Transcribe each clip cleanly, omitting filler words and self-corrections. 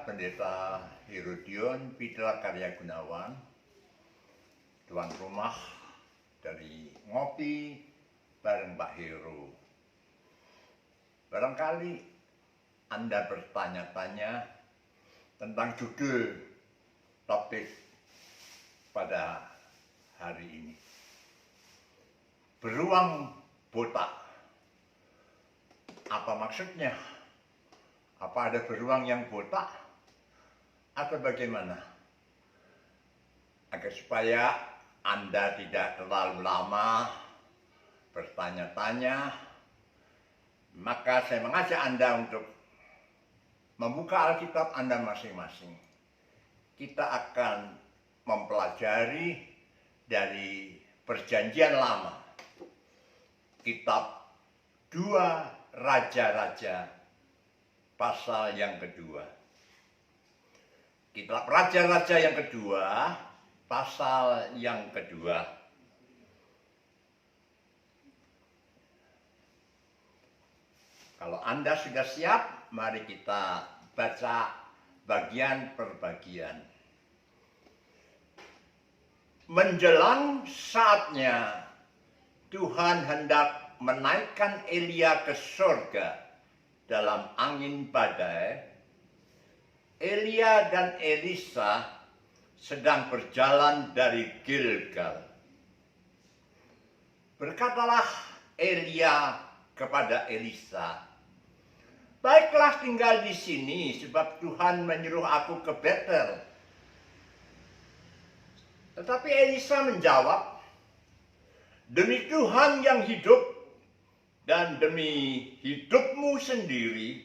Pendeta Herodion Pitra Karya Gunawan, tuan rumah dari Ngopi bareng Pak Heru. Barangkali Anda bertanya-tanya tentang judul topik pada hari ini. Beruang botak. Apa maksudnya? Apa ada beruang yang botak? Atau bagaimana? Agar supaya Anda tidak terlalu lama bertanya-tanya, maka saya mengajak Anda untuk membuka Alkitab Anda masing-masing. Kita akan mempelajari dari Perjanjian Lama, kitab 2 Raja-Raja pasal yang kedua. Kitab Raja-Raja yang kedua, pasal yang kedua. Kalau Anda sudah siap, mari kita baca bagian per bagian. Menjelang saatnya Tuhan hendak menaikkan Elia ke surga dalam angin badai, Elia dan Elisa sedang berjalan dari Gilgal. Berkatalah Elia kepada Elisa, "Baiklah tinggal di sini, sebab Tuhan menyuruh aku ke Betel." Tetapi Elisa menjawab, "Demi Tuhan yang hidup dan demi hidupmu sendiri,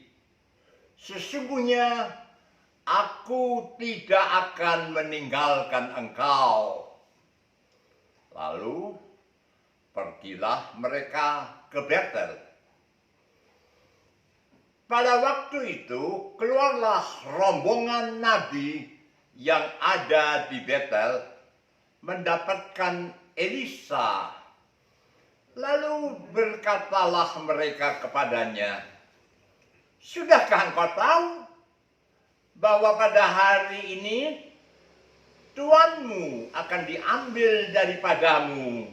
sesungguhnya aku tidak akan meninggalkan engkau." Lalu pergilah mereka ke Betel. Pada waktu itu keluarlah rombongan nabi yang ada di Betel mendapatkan Elisa. Lalu berkatalah mereka kepadanya, "Sudahkah engkau tahu bahwa pada hari ini tuanmu akan diambil daripadamu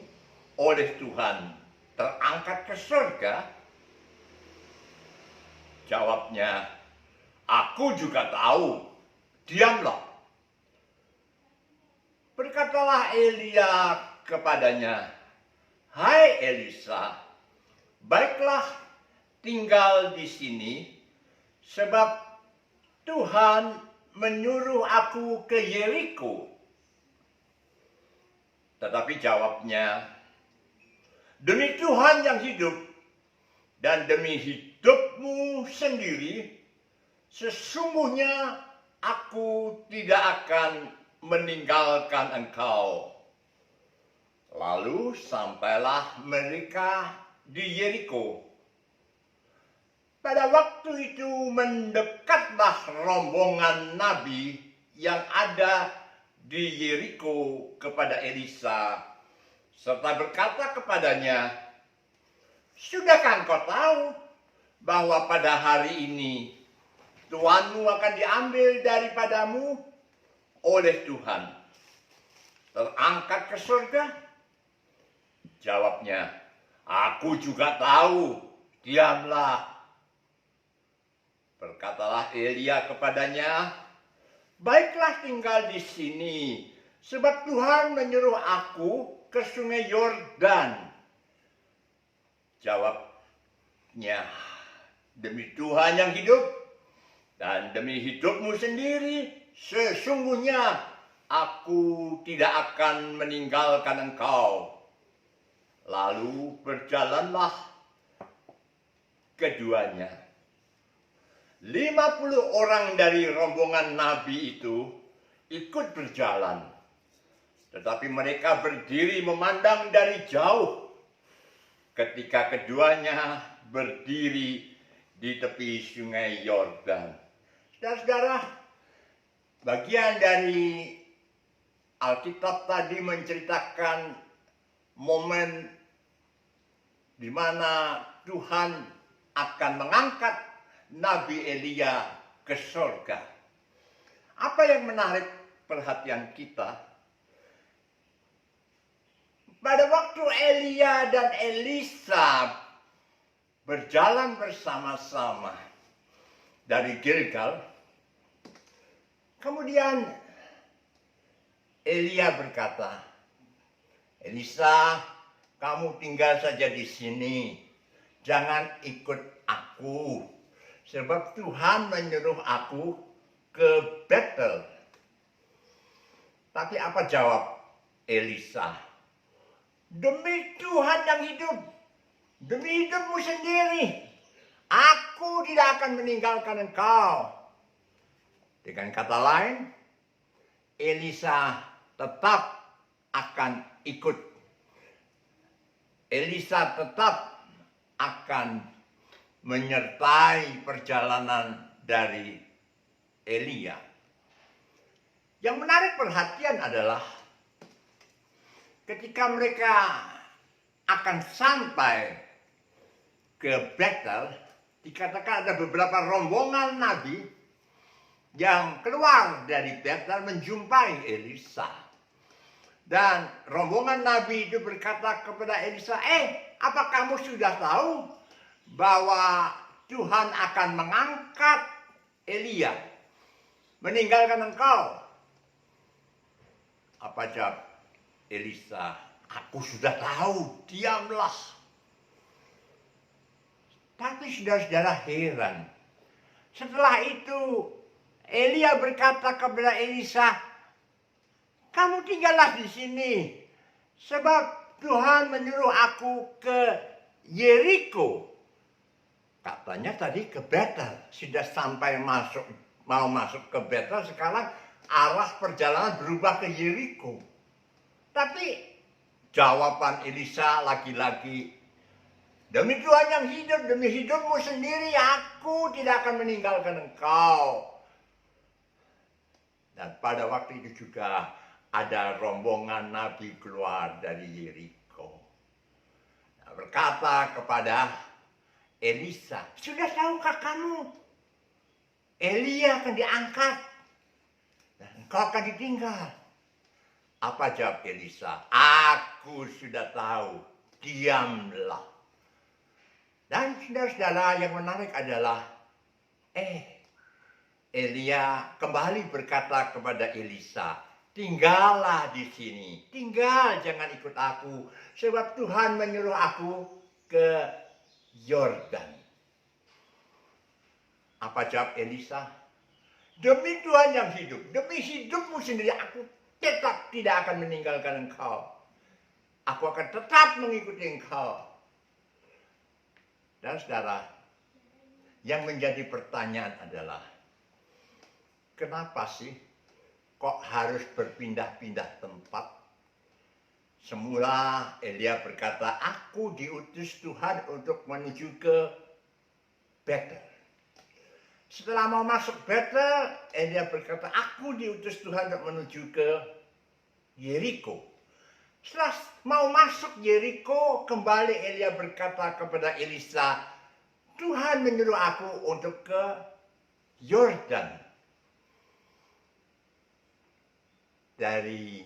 oleh Tuhan, terangkat ke surga?" Jawabnya, "Aku juga tahu, diamlah." Berkatalah Elia kepadanya, "Hai Elisa, baiklah tinggal di sini, sebab Tuhan menyuruh aku ke Yeriko." Tetapi jawabnya, "Demi Tuhan yang hidup dan demi hidupmu sendiri, sesungguhnya aku tidak akan meninggalkan engkau." Lalu sampailah mereka di Yeriko. Pada waktu itu mendekatlah rombongan nabi yang ada di Yeriko kepada Elisa, serta berkata kepadanya, "Sudahkah engkau tahu bahwa pada hari ini tuanmu akan diambil daripadamu oleh Tuhan, terangkat ke surga?" Jawabnya, "Aku juga tahu, diamlah." Berkatalah Elia kepadanya, "Baiklah tinggal di sini, sebab Tuhan menyuruh aku ke sungai Yordan." Jawabnya, "Demi Tuhan yang hidup dan demi hidupmu sendiri, sesungguhnya aku tidak akan meninggalkan engkau." Lalu berjalanlah keduanya. 50 orang dari rombongan nabi itu ikut berjalan, tetapi mereka berdiri memandang dari jauh ketika keduanya berdiri di tepi sungai Yordan. Saudara-saudara, bagian dari Alkitab tadi menceritakan momen di mana Tuhan akan mengangkat Nabi Elia ke surga. Apa yang menarik perhatian kita? Pada waktu Elia dan Elisa berjalan bersama-sama dari Gilgal, kemudian Elia berkata, "Elisa, kamu tinggal saja di sini, jangan ikut aku, sebab Tuhan menyuruh aku ke Betel." Tapi apa jawab Elisa? "Demi Tuhan yang hidup, demi hidupmu sendiri, aku tidak akan meninggalkan engkau." Dengan kata lain, Elisa tetap akan ikut. Elisa tetap akan menyertai perjalanan dari Elia. Yang menarik perhatian adalah ketika mereka akan sampai ke Betel, dikatakan ada beberapa rombongan nabi yang keluar dari Betel menjumpai Elisa. Dan rombongan nabi itu berkata kepada Elisa, apa kamu sudah tahu bahwa Tuhan akan mengangkat Elia, meninggalkan engkau? Apa jawab Elisa? "Aku sudah tahu, diamlah." Tapi saudara-saudara heran. Setelah itu Elia berkata kepada Elisa, "Kamu tinggallah di sini, sebab Tuhan menyuruh aku ke Yeriko." Katanya tadi ke Betel, sudah sampai mau masuk ke Betel, sekarang arah perjalanan berubah ke Yeriko. Tapi jawaban Elisa lagi-lagi, "Demi Tuhan yang hidup, demi hidupmu sendiri, aku tidak akan meninggalkan engkau." Dan pada waktu itu juga ada rombongan nabi keluar dari Yeriko. Berkata kepada Elisa, "Sudah tahukah kamu, Elia akan diangkat dan engkau akan ditinggal?" Apa jawab Elisa? "Aku sudah tahu, diamlah." Dan saudara-saudara, yang menarik adalah Elia kembali berkata kepada Elisa, "Tinggallah di sini, tinggal, jangan ikut aku, sebab Tuhan menyuruh aku ke Yordan." Apa jawab Elisa? "Demi Tuhan yang hidup, demi hidupmu sendiri, aku tetap tidak akan meninggalkan engkau. Aku akan tetap mengikuti engkau." Dan saudara, yang menjadi pertanyaan adalah, kenapa sih kok harus berpindah-pindah tempat? Semula Elia berkata, "Aku diutus Tuhan untuk menuju ke Betel." Setelah mau masuk Betel, Elia berkata, "Aku diutus Tuhan untuk menuju ke Yeriko." Setelah mau masuk Yeriko, kembali Elia berkata kepada Elisa, "Tuhan menyuruh aku untuk ke Yordan." Dari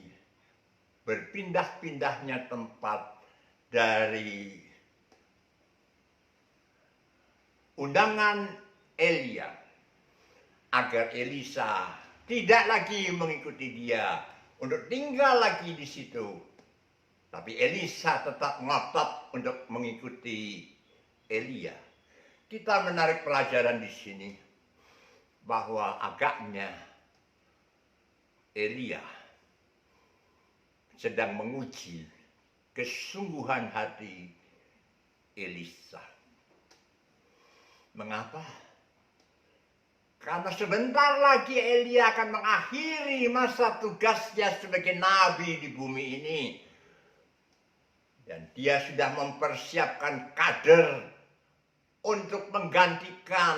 berpindah-pindahnya tempat, dari undangan Elia agar Elisa tidak lagi mengikuti dia untuk tinggal lagi di situ, tapi Elisa tetap ngotot untuk mengikuti Elia. Kita menarik pelajaran di sini bahwa agaknya Elia sedang menguji kesungguhan hati Elisa. Mengapa? Karena sebentar lagi Elia akan mengakhiri masa tugasnya sebagai nabi di bumi ini. Dan dia sudah mempersiapkan kader untuk menggantikan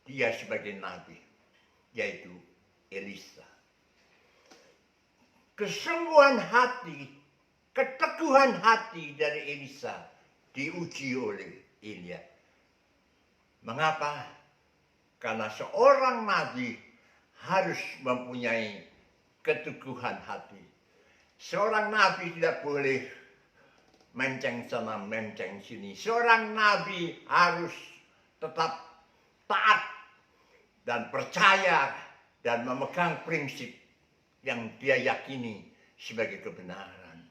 dia sebagai nabi, yaitu Elisa. Kesungguhan hati, keteguhan hati dari Elisa diuji oleh Elia. Mengapa? Karena seorang nabi harus mempunyai keteguhan hati. Seorang nabi tidak boleh menceng sana, menceng sini. Seorang nabi harus tetap taat dan percaya dan memegang prinsip yang dia yakini sebagai kebenaran.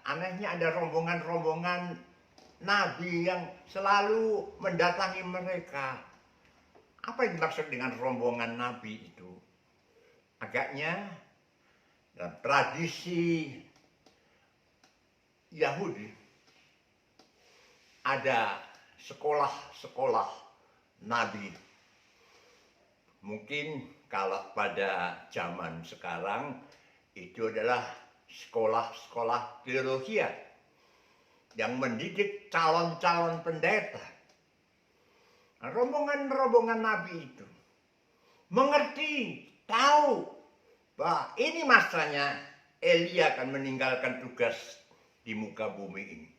Anehnya ada rombongan-rombongan nabi yang selalu mendatangi mereka. Apa yang dimaksud dengan rombongan nabi itu? Agaknya dalam tradisi Yahudi ada sekolah-sekolah nabi. Mungkin kalau pada zaman sekarang itu adalah sekolah-sekolah teologi yang mendidik calon-calon pendeta. Rombongan-rombongan nabi itu mengerti, tahu bahwa ini masanya Elia akan meninggalkan tugas di muka bumi ini.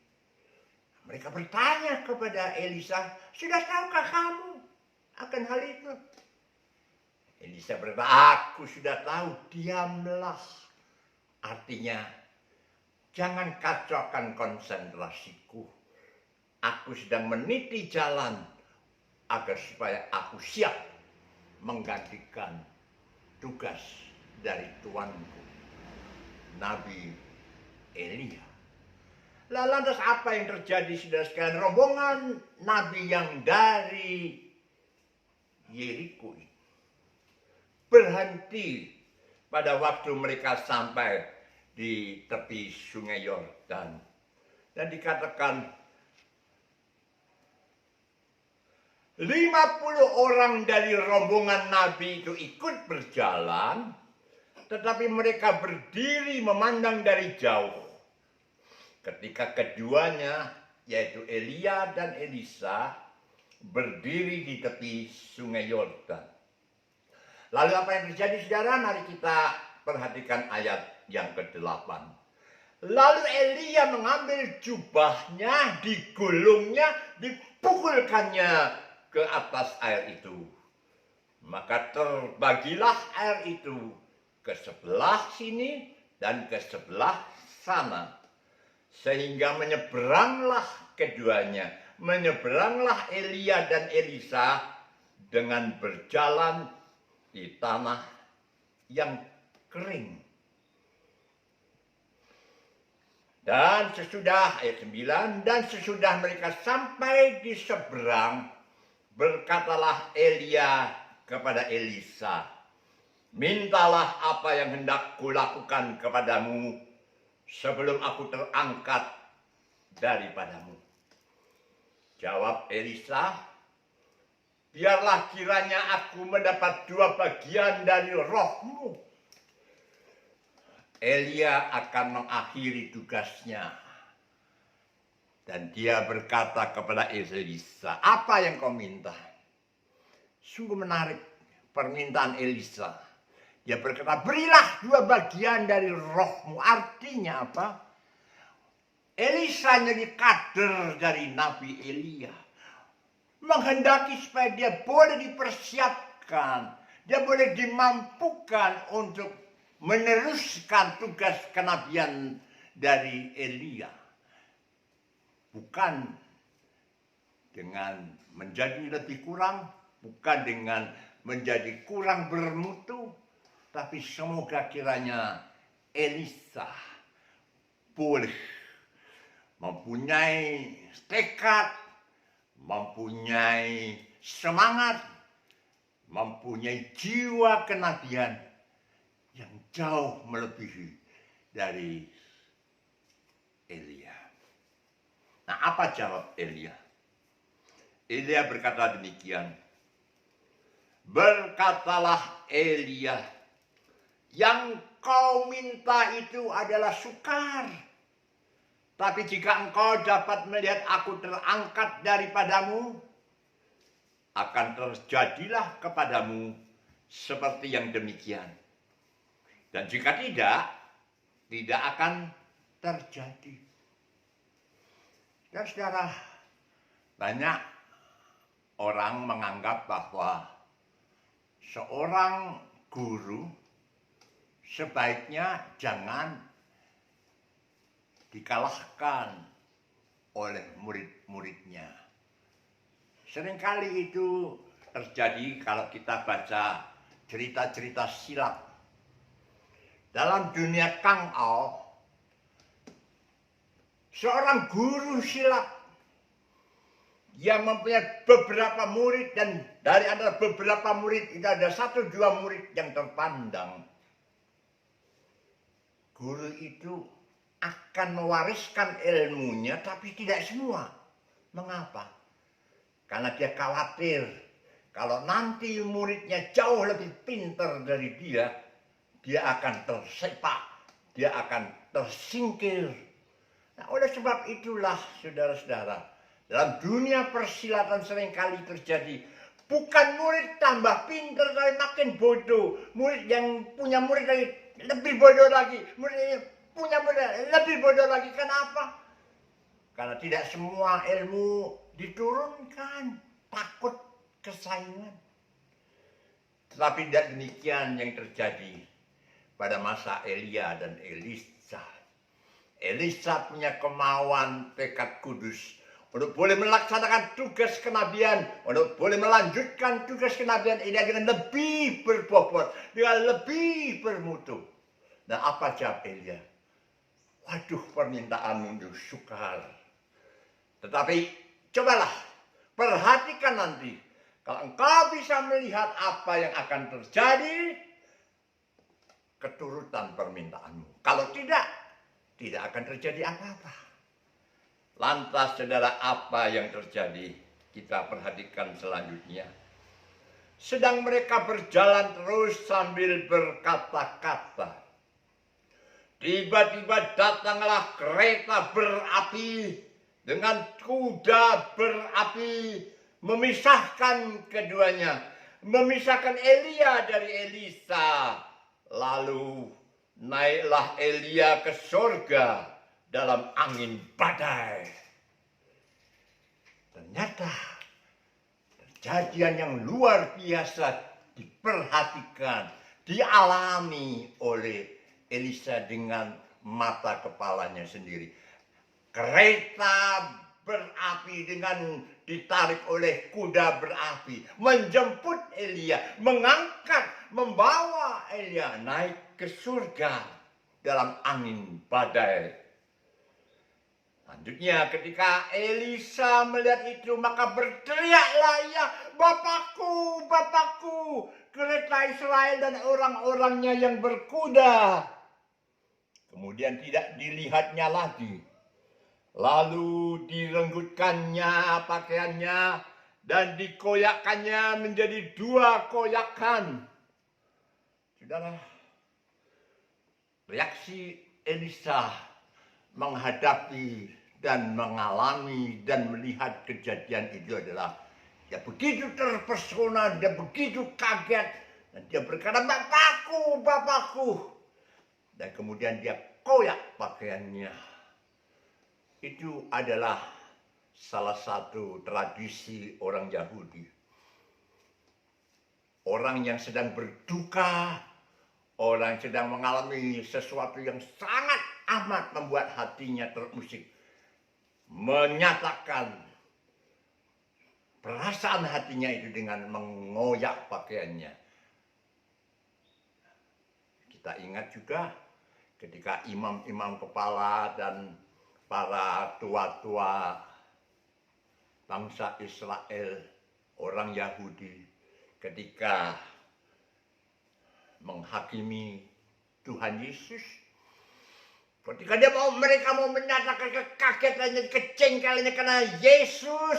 Mereka bertanya kepada Elisa, sudah tahukah kamu akan hal itu? Elisa berkata, aku sudah tahu, diamlah. Artinya, jangan kacaukan konsentrasiku. Aku sedang meniti jalan agar supaya aku siap menggantikan tugas dari tuanku, Nabi Elia. Lantas apa yang terjadi saudara sekalian? Rombongan nabi yang dari Yeriko berhenti pada waktu mereka sampai di tepi sungai Yordan. Dan dikatakan 50 orang dari rombongan nabi itu ikut berjalan, tetapi mereka berdiri memandang dari jauh. Ketika keduanya, yaitu Elia dan Elisa, berdiri di tepi sungai Yordan. Lalu apa yang terjadi saudara? Mari kita perhatikan ayat yang ke-8. Lalu Elia mengambil jubahnya, digulungnya, dipukulkannya ke atas air itu. Maka terbagilah air itu ke sebelah sini dan ke sebelah sana. Sehingga menyeberanglah keduanya. Menyeberanglah Elia dan Elisa dengan berjalan di tanah yang kering. Dan sesudah ayat 9, dan sesudah mereka sampai di seberang, berkatalah Elia kepada Elisa, mintalah apa yang hendak kulakukan kepadamu sebelum aku terangkat daripadamu. Jawab Elisa, biarlah kiranya aku mendapat 2 bagian dari rohmu. Elia akan mengakhiri tugasnya. Dan dia berkata kepada Elisa, apa yang kau minta? Sungguh menarik permintaan Elisa. Dia berkata, berilah 2 bagian dari rohmu. Artinya apa? Elisa jadi kader dari Nabi Elia. Menghendaki supaya dia boleh dipersiapkan. Dia boleh dimampukan untuk meneruskan tugas kenabian dari Elia. Bukan dengan menjadi lebih kurang. Bukan dengan menjadi kurang bermutu. Tapi semoga kiranya Elisa boleh mempunyai tekad, mempunyai semangat, mempunyai jiwa kenabian yang jauh melebihi dari Elia. Nah, apa jawab Elia? Elia berkata demikian. Berkatalah Elia, yang kau minta itu adalah sukar. Tapi jika engkau dapat melihat aku terangkat daripadamu, akan terjadilah kepadamu seperti yang demikian. Dan jika tidak akan terjadi. Dan saudara, banyak orang menganggap bahwa seorang guru sebaiknya jangan dikalahkan oleh murid-muridnya. Seringkali itu terjadi kalau kita baca cerita-cerita silat. Dalam dunia Kang Ao, seorang guru silat yang mempunyai beberapa murid, dan dari antara beberapa murid itu ada 1-2 murid yang terpandang. Guru itu akan mewariskan ilmunya, tapi tidak semua. Mengapa? Karena dia khawatir kalau nanti muridnya jauh lebih pintar dari dia akan tersepak, dia akan tersingkir. Nah, oleh sebab itulah, saudara-saudara, dalam dunia persilatan seringkali terjadi bukan murid tambah pintar tapi makin bodoh. Murid yang punya murid lagi lebih bodoh lagi. Murid yang punya murid lebih bodoh lagi. Kenapa? Karena tidak semua ilmu diturunkan. Takut kesaingan. Tetapi tidak demikian yang terjadi pada masa Elia dan Elisa. Elisa punya kemauan tekad kudus untuk boleh melaksanakan tugas kenabian, untuk boleh melanjutkan tugas kenabian ini dengan lebih berbobot, dengan lebih bermutu. Dan apa jawab Elia? Waduh, permintaanmu itu sukar. Tetapi cobalah, perhatikan nanti. Kalau engkau bisa melihat apa yang akan terjadi, keturutan permintaanmu. Kalau tidak akan terjadi apa-apa. Lantas, saudara, apa yang terjadi? Kita perhatikan selanjutnya. Sedang mereka berjalan terus sambil berkata-kata, tiba-tiba datanglah kereta berapi dengan kuda berapi, memisahkan keduanya, memisahkan Elia dari Elisa. Lalu naiklah Elia ke surga dalam angin badai. Ternyata kejadian yang luar biasa diperhatikan, dialami oleh Elisa dengan mata kepalanya sendiri. Kereta berapi dengan ditarik oleh kuda berapi menjemput Elia, mengangkat, membawa Elia naik ke surga dalam angin badai. Selanjutnya, ketika Elisa melihat itu, maka berteriaklah ia, Bapakku, Bapakku, kereta Israel dan orang-orangnya yang berkuda. Kemudian tidak dilihatnya lagi. Lalu direnggutkannya pakaiannya dan dikoyakkannya menjadi 2 koyakan. Saudara, reaksi Elisa menghadapi dan mengalami dan melihat kejadian itu adalah dia begitu terpesona, dia begitu kaget, dan dia berkata, Bapakku, Bapakku. Dan kemudian dia koyak pakaiannya. Itu adalah salah satu tradisi orang Yahudi. Orang yang sedang berduka, orang yang sedang mengalami sesuatu yang sangat amat membuat hatinya terusik, menyatakan perasaan hatinya itu dengan mengoyak pakaiannya. Kita ingat juga ketika imam-imam kepala dan para tua-tua bangsa Israel, orang Yahudi, ketika menghakimi Tuhan Yesus, ketika mereka mau menyatakan kekagetannya, kecengkelannya karena Yesus,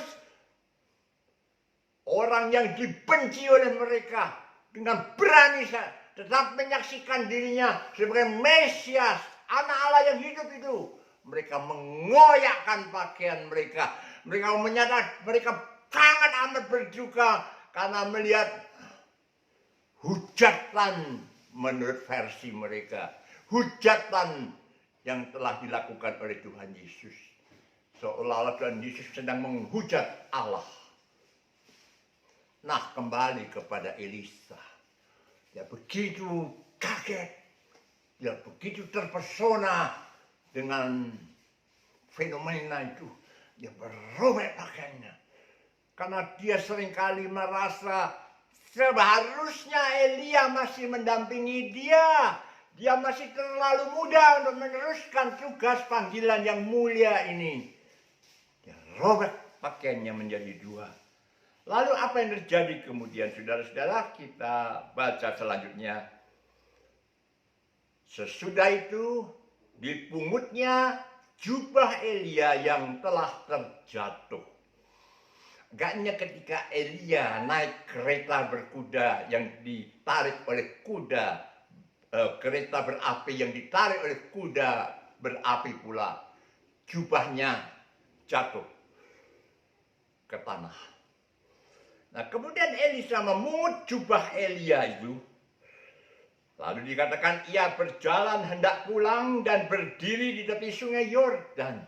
orang yang dibenci oleh mereka, dengan berani tetap menyaksikan dirinya sebagai Mesias, anak Allah yang hidup itu. Mereka mengoyakkan pakaian mereka. Mereka menyatakan mereka sangat amat berduka karena melihat hujatan menurut versi mereka. Hujatan yang telah dilakukan oleh Tuhan Yesus. Seolah-olah Tuhan Yesus sedang menghujat Allah. Nah, kembali kepada Elisa. Dia begitu kaget, dia begitu terpesona dengan fenomena itu. Dia berobek pakaiannya. Karena dia seringkali merasa seharusnya Elia masih mendampingi dia. Dia masih terlalu muda untuk meneruskan tugas panggilan yang mulia ini. Dia robek pakaiannya menjadi dua. Lalu apa yang terjadi kemudian, saudara-saudara? Kita baca selanjutnya. Sesudah itu dipungutnya jubah Elia yang telah terjatuh. Agaknya ketika Elia naik kereta berkuda yang ditarik oleh kuda, kereta berapi yang ditarik oleh kuda berapi pula, jubahnya jatuh ke tanah. Nah, kemudian Elisa memungut jubah Elia itu. Lalu dikatakan ia berjalan hendak pulang dan berdiri di tepi sungai Yordan.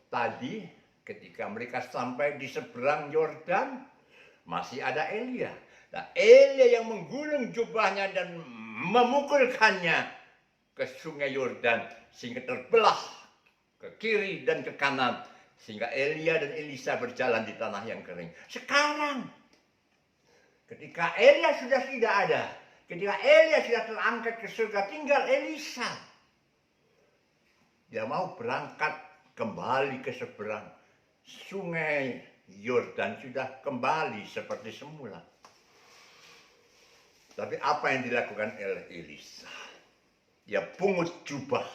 Tadi ketika mereka sampai di seberang Yordan, masih ada Elia. Nah, Elia yang menggulung jubahnya dan memukulkannya ke sungai Yordan sehingga terbelah ke kiri dan ke kanan. Sehingga Elia dan Elisa berjalan di tanah yang kering. Sekarang, ketika Elia sudah tidak ada, ketika Elia sudah terangkat ke surga, tinggal Elisa. Dia mau berangkat kembali ke seberang. Sungai Yordan sudah kembali seperti semula. Tapi apa yang dilakukan oleh Elisa? Dia pungut jubah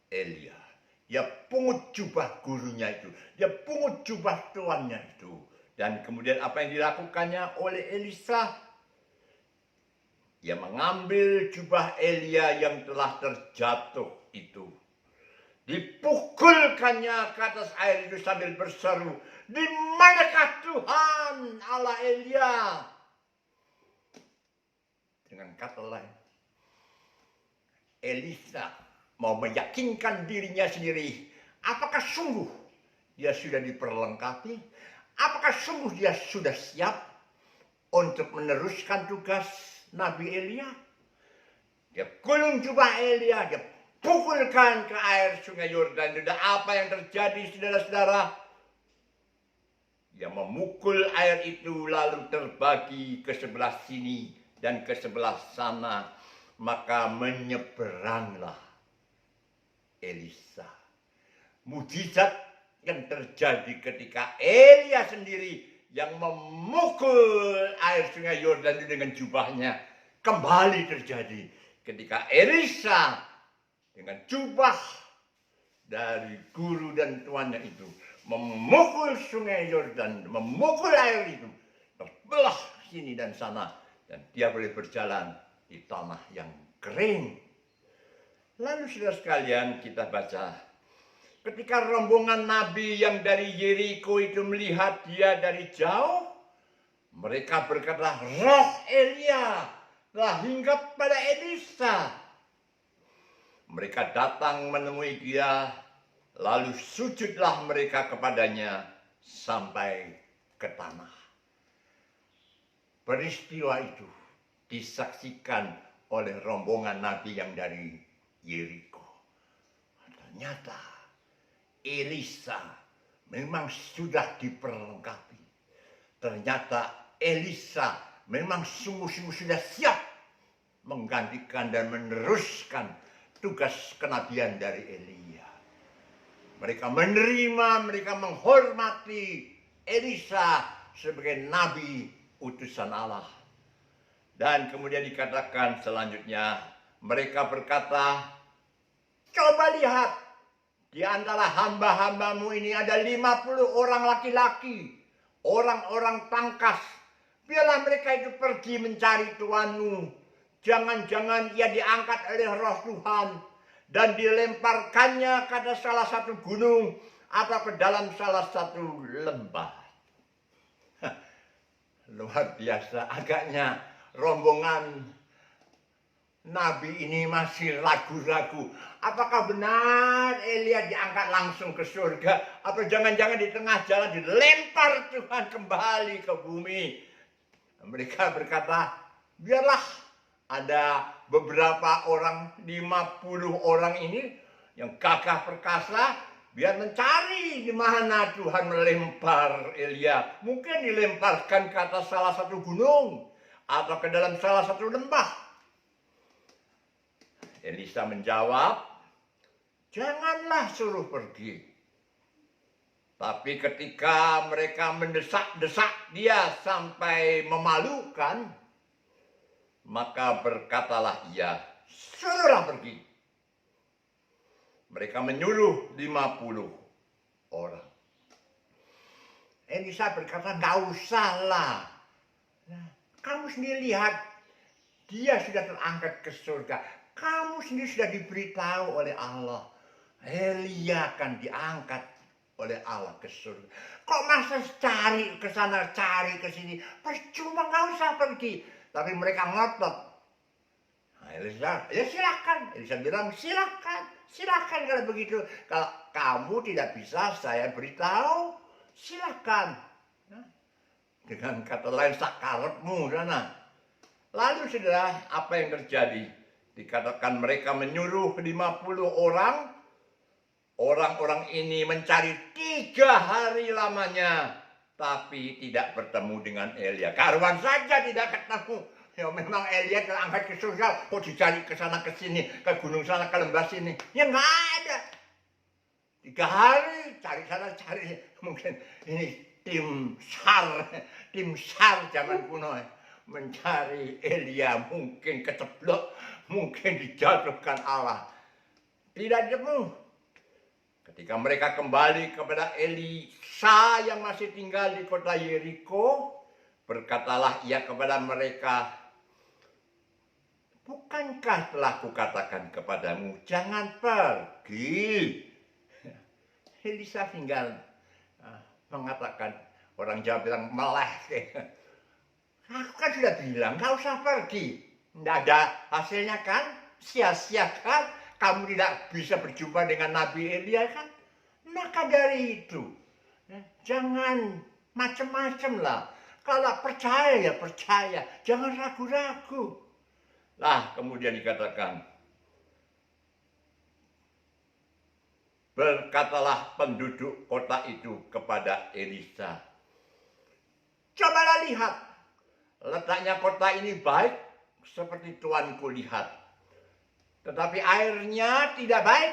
Elia. Dia pungut jubah gurunya itu. Dia pungut jubah tuannya itu. Dan kemudian apa yang dilakukannya oleh Elisa? Dia mengambil jubah Elia yang telah terjatuh itu. Dipukulkannya ke atas air itu sambil berseru, "Di manakah Tuhan Allah Elia?" Dengan kata lain, Elisa mau meyakinkan dirinya sendiri, apakah sungguh dia sudah diperlengkapi? Apakah sungguh dia sudah siap untuk meneruskan tugas Nabi Elia? Dia gulung jubah Elia, dia pukulkan ke air sungai Yordan. Dan apa yang terjadi, saudara-saudara? Dia memukul air itu lalu terbagi ke sebelah sini dan ke sebelah sana. Maka menyeberanglah Elisa. Mujizat yang terjadi ketika Elia sendiri yang memukul air sungai Yordan dengan jubahnya kembali terjadi ketika Elisa dengan jubah dari guru dan tuannya itu memukul sungai Yordan, memukul air itu terbelah sini dan sana, dan dia boleh berjalan di tanah yang kering. Lalu saudara sekalian, kita baca ketika rombongan nabi yang dari Yeriko itu melihat dia dari jauh, mereka berkata, "Roh Elia telah hinggap pada Elisa." Mereka datang menemui dia, lalu sujudlah mereka kepadanya sampai ke tanah. Peristiwa itu disaksikan oleh rombongan nabi yang dari Yeriko. Ternyata Elisa memang sudah diperlengkapi. Ternyata Elisa memang sungguh-sungguh sudah siap menggantikan dan meneruskan tugas kenabian dari Elia. Mereka menerima, mereka menghormati Elisa sebagai nabi utusan Allah. Dan kemudian dikatakan selanjutnya, mereka berkata, "Coba lihat, di antara hamba-hambamu ini ada 50 orang laki-laki, orang-orang tangkas. Biarlah mereka itu pergi mencari tuanmu. Jangan-jangan ia diangkat oleh roh Tuhan dan dilemparkannya ke atas salah satu gunung atau ke dalam salah satu lembah." Luar biasa, agaknya rombongan nabi ini masih ragu-ragu. Apakah benar Elia diangkat langsung ke surga? Atau jangan-jangan di tengah jalan dilempar Tuhan kembali ke bumi? Mereka berkata, biarlah ada beberapa orang, 50 orang ini yang gagah perkasa, biar mencari di mana Tuhan melempar Elia. Mungkin dilemparkan ke atas salah satu gunung atau ke dalam salah satu lembah. Elisa menjawab, janganlah suruh pergi. Tapi ketika mereka mendesak-desak dia sampai memalukan, maka berkatalah ia, suruhlah pergi. Mereka menyuruh 50 orang. Elisa berkata, nggak usahlah. Kamu sendiri lihat, dia sudah terangkat ke surga. Kamu sendiri sudah diberitahu oleh Allah. Elia akan diangkat oleh Allah ke surga. Kok masa cari ke sana, cari ke sini? Percuma, nggak usah pergi. Tapi mereka ngotot. Nah, Elisa, ya silakan. Elisa bilang, silakan. Silakan kalau begitu. Kalau kamu tidak bisa saya beritahu, silakan. Dengan kata lain, sakarepmu sana. Lalu saudara, apa yang terjadi? Dikatakan mereka menyuruh 50 orang. Orang-orang ini mencari 3 hari lamanya. Tapi tidak bertemu dengan Elia. Karuan saja tidak ketemu. Ya memang Elia terangkat ke surga. Kok dicari ke sana ke sini. Ke gunung sana ke lembah sini. Ya nggak ada. 3 hari cari sana cari. Mungkin ini tim SAR zaman kuno. Mencari Elia, mungkin keceplok, mungkin dijatuhkan Allah. Tidak ketemu. Ketika mereka kembali kepada Elisa yang masih tinggal di kota Yeriko, berkatalah ia kepada mereka, bukankah telah kukatakan kepadamu, jangan pergi. Elisa tinggal mengatakan, orang Jawa bilang meleh. Aku kan sudah bilang, gak usah pergi. Tidak ada hasilnya kan? Sia-sia kan? Kamu tidak bisa berjumpa dengan Nabi Elia kan? Maka dari itu, jangan macam-macam lah. Kalau percaya ya percaya, jangan ragu-ragu. Lah kemudian dikatakan, berkatalah penduduk kota itu kepada Elisa, cobalah lihat. Letaknya kota ini baik seperti tuanku lihat. Tetapi airnya tidak baik.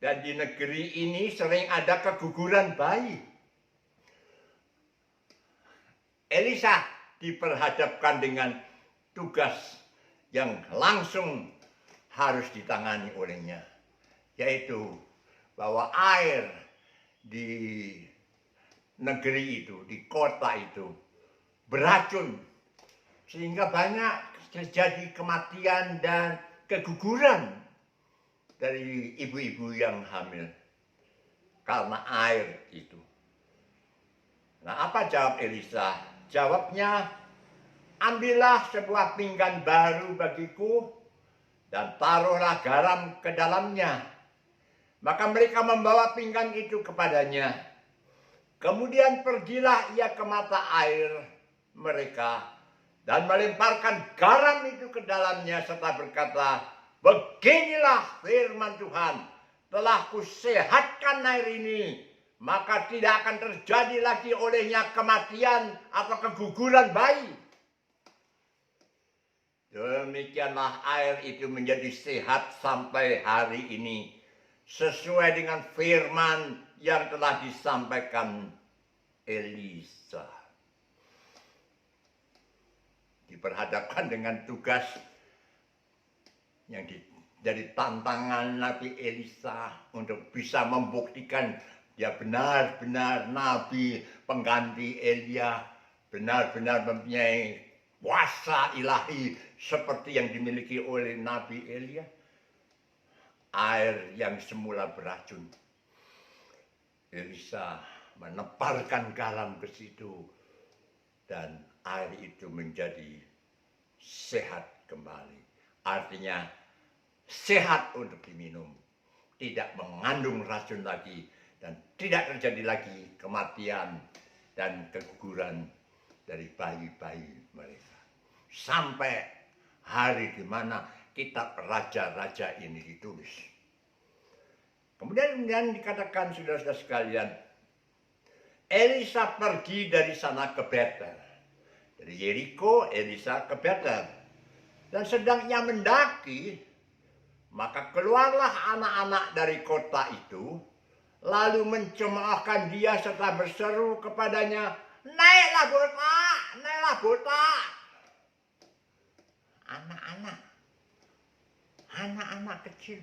Dan di negeri ini sering ada keguguran bayi. Elisa diperhadapkan dengan tugas yang langsung harus ditangani olehnya. Yaitu bahwa air di negeri itu, di kota itu, beracun, sehingga banyak terjadi kematian dan keguguran dari ibu-ibu yang hamil karena air itu. Nah, apa jawab Elisa? Jawabnya, ambillah sebuah pinggan baru bagiku dan taruhlah garam ke dalamnya. Maka mereka membawa pinggan itu kepadanya. Kemudian pergilah ia ke mata air mereka dan melemparkan garam itu ke dalamnya serta berkata, beginilah firman Tuhan, telah kusehatkan air ini, maka tidak akan terjadi lagi olehnya kematian atau keguguran bayi. Demikianlah air itu menjadi sehat sampai hari ini, sesuai dengan firman yang telah disampaikan Elisa. Diperhadapkan dengan tugas yang jadi tantangan Nabi Elisa untuk bisa membuktikan dia benar-benar nabi pengganti Elia, benar-benar mempunyai kuasa ilahi seperti yang dimiliki oleh Nabi Elia. Air yang semula beracun, Elisa menebarkan garam ke situ dan air itu menjadi sehat kembali. artinya sehat untuk diminum, tidak mengandung racun lagi, dan tidak terjadi lagi kematian dan keguguran dari bayi-bayi mereka. Sampai hari di mana kitab raja-raja ini ditulis. Kemudian dikatakan saudara-saudara sekalian, Elisa pergi dari sana ke Betel. Dari Yeriko, Elisa ke Betel. Dan sedang ia mendaki, maka keluarlah anak-anak dari kota itu, lalu mencemoohkan dia serta berseru kepadanya, naiklah botak, naiklah botak. Anak-anak kecil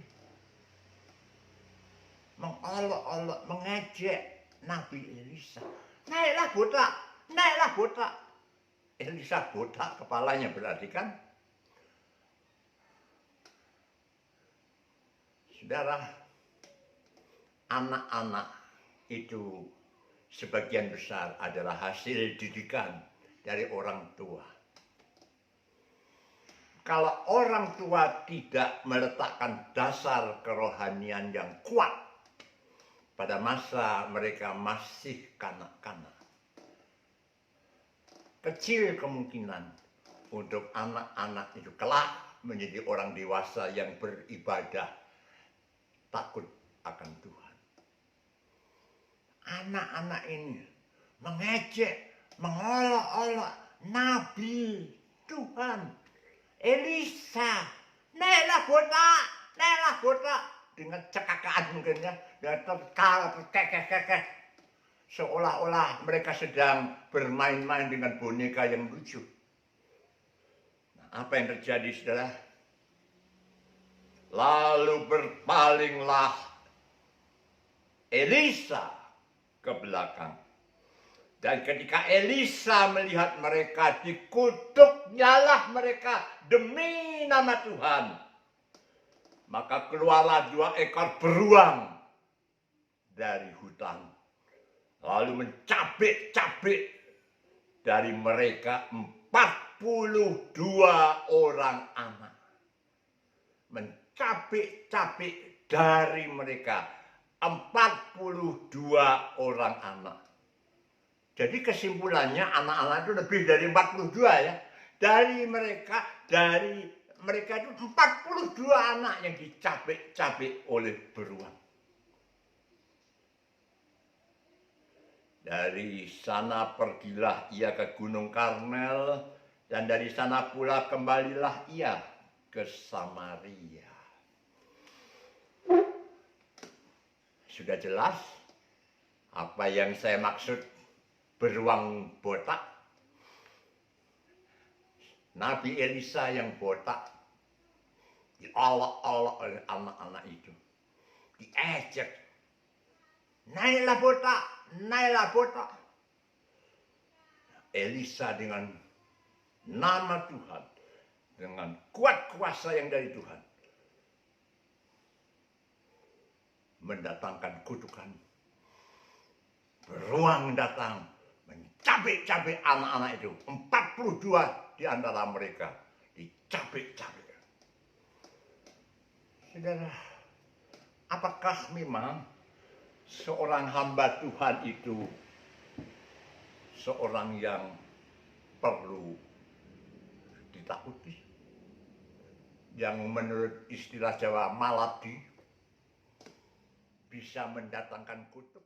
mengolok-olok, mengejek Nabi Elisa. Naiklah botak, naiklah botak. Elisa botak kepalanya berarti kan. Saudara, anak-anak itu sebagian besar adalah hasil didikan dari orang tua. Kalau orang tua tidak meletakkan dasar kerohanian yang kuat pada masa mereka masih kanak-kanak, kecil kemungkinan untuk anak-anak itu kelak menjadi orang dewasa yang beribadah, takut akan Tuhan. Anak-anak ini mengejek, mengolok-olok Nabi Tuhan Elisa, naiklah botak, dengan cekakaan mungkin ya, dengan terkekeh, seolah-olah mereka sedang bermain-main dengan boneka yang lucu. Nah, apa yang terjadi, saudara? Lalu berpalinglah Elisa ke belakang. Dan ketika Elisa melihat mereka, dikutuknyalah mereka demi nama Tuhan. Maka keluarlah 2 ekor beruang dari hutan. Lalu mencabik-cabik dari mereka 42 orang anak. Mencabik-cabik dari mereka 42 orang anak. Jadi kesimpulannya anak-anak itu lebih dari 42 ya. Dari mereka itu 42 anak yang dicabik-cabik oleh beruang. Dari sana pergilah ia ke Gunung Karmel, dan dari sana pula kembalilah ia ke Samaria. Sudah jelas apa yang saya maksud beruang botak? Nabi Elisa yang botak diolok-olok oleh anak-anak itu, diejek. Naiklah botak, naiklah botak. Elisa dengan nama Tuhan, dengan kuat kuasa yang dari Tuhan, mendatangkan kutukan. Beruang datang, mencabik-cabik anak-anak itu. 42 di antara mereka dicabik-cabik. Saudara, apakah memang seorang hamba Tuhan itu seorang yang perlu ditakuti? Yang menurut istilah Jawa maladi bisa mendatangkan kutuk?